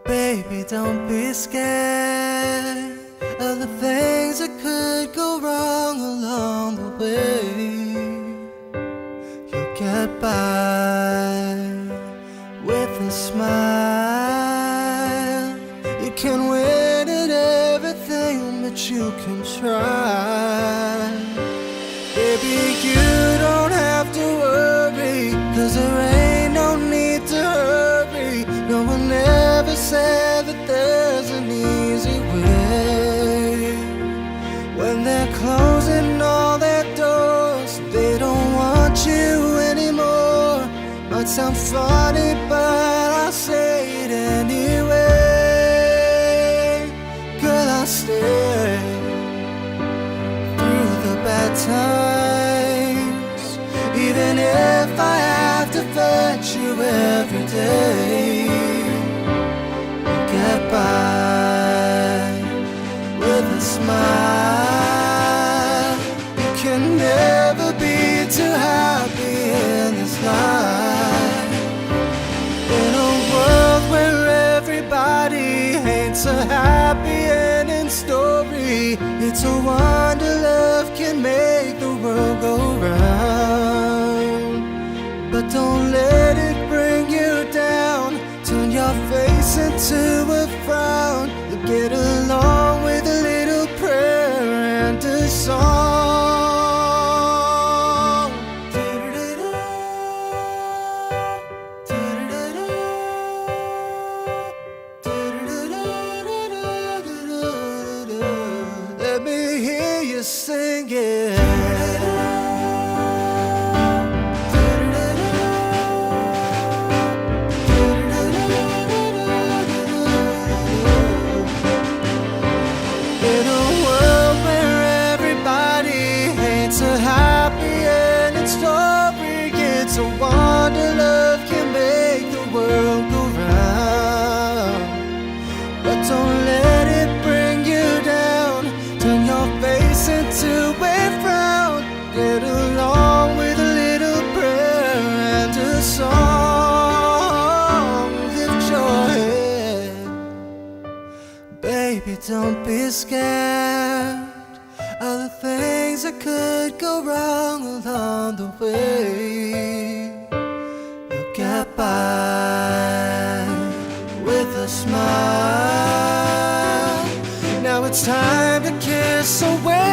Baby, don't be scared of the things that could go wrong along the way. You'll get by with a smile. You can win at everything, but you can try. Baby, you don't have to worry, 'cause there ain't no need to hurry. No one ever said that there's an easy way. When they're closing all their doors, they don't want you anymore. Might sound funny, but I'll say it anyway. Girl, I'll stay through the bad times, even if I have to fetch you every day. Get by with a smile. You can never be too happy in this life. In a world where everybody hates a happy ending story, it's a wonder love can make the world go round. But don't let it bring you down. Turn your face into a frown. You'll get along with a little prayer and a song. Let me hear you sing it. It's a happy ending story. It's a wonder love can make the world go round. But don't let it bring you down. Turn your face into a frown. Get along with a little prayer and a song. Lift your head. Baby, don't be scared of the things that could go wrong along the way. You'll get by with a smile. Now it's time to kiss away